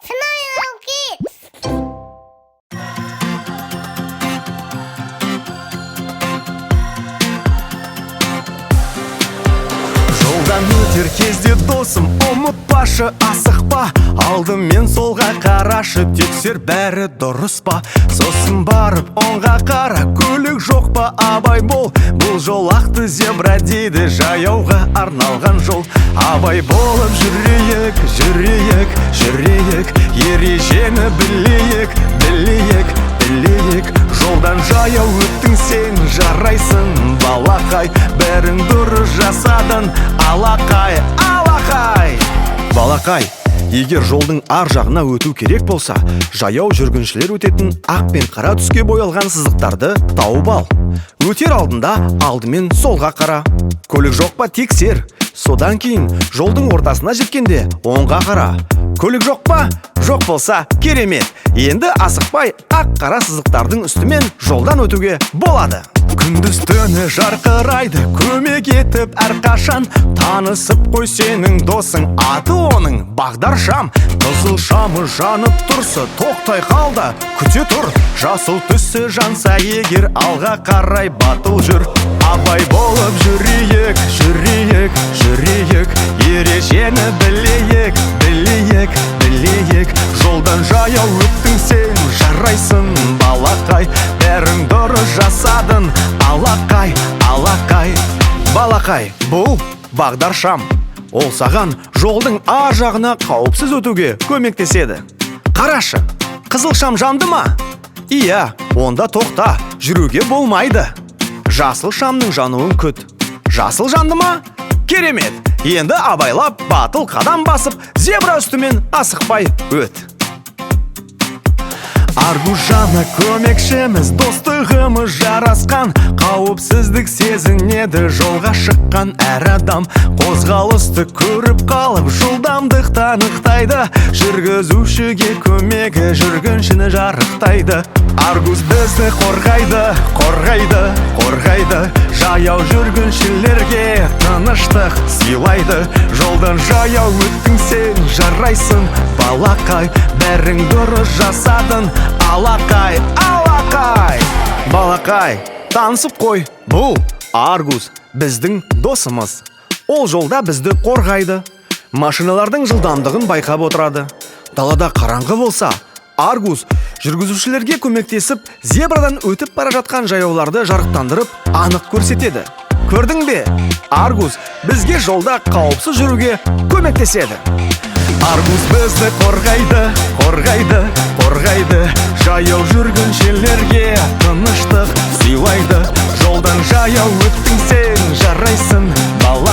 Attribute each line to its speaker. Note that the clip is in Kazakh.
Speaker 1: Smile Kids.
Speaker 2: Жолдан өтер кезде досым, ұмытпашы, асықпа. Алдымен солға қарашы, тексер бәрі дұрыс па. Сосын барып оңға қара, көлік жоқ па, абай бол. Бұл жолақты зебра дейді, жаяуға арналған жол. Абай болып жүрейік, жүрейік, жүрейік. Ережені білейік, білейік, білейік. Жолдан жаяу өттің сен, жарайсың балақай. Бәрін дұрыс жасадың, алақай, алақай. Балақай, егер жолдың ар жағына өту керек болса, жаяу жүргіншілер өтетін ақ пен қара түске боялған сызықтарды тауып ал. Өтер алдында алдымен солға қара. Көлік жоқ па, тексер. Содан кейін жолдың ортасына жеткенде оңға қара. Көлік жоқ па? Жоқ болса керемет. Енді асықпай ақ қара сызықтардың үстімен жолдан өтуге болады. Күндіз түні жарқырайды, көмек етіп әрқашан. Танысып қой сенің досың, аты оның Бағдаршам. Қызыл шамы жанып тұрса, тоқтай қалда, күте тұр. Жасыл түсі жанса егер, алға қарай батыл жүр. Абай болып жүрейік, жүрейік, жүрейік. Ережені білейік, білейік, білейік. Жолдан жаяу өттің сен, жарайсың балақай. Бәрін дұрыс жасадың, алақай, алақай. Балақай, бұл Бағдаршам. Ол саған жолдың ар жағына қауіпсіз өтуге көмектеседі. Қарашы, қызыл шам жанды ма? Иә, онда тоқта, жүруге болмайды. Жасыл шамның жануын күт. Жасыл жанды ма? Керемет. Енді абайлап батыл қадам басып, зебра үстімен асықпай өт. Аргус жаны көмекшіміз, достығымыз жарасқан. Қауіпсіздік сезінеді жолға шыққан әр адам. Қозғалысты көріп қалып, жылдамдықты анықтайды. Жүргізушіге көмегі жүргіншіні жарықтайды. Аргус бізді қорғайды, қорғайды, қорғайды. Жаяу жүргіншілерге тыныштық сыйлайды. Жолдан жаяу өттің сен, жарайсың балақай. Бәрің дұрыс жасадың, алақай, алақай. Балақай, танысып қой, бұл Аргус біздің досымыз. Ол жолда бізді қорғайды. Машиналардың жылдамдығын байқап отырады. Далада қараңғы болса, Аргус жүргізушілерге көмектесіп, зебрадан өтіп бара жатқан жаяуларды жарықтандырып, анық көрсетеді. Көрдің бе? Аргус бізге жолда қауіпсіз жүруге көмектеседі. Аргус бізді қорғайды, қорғайды, қорғайды. Жаяу жүргіншілерге тыныштық сыйлайды. Жолдан жаяу өттің сен, жарайсың балақай.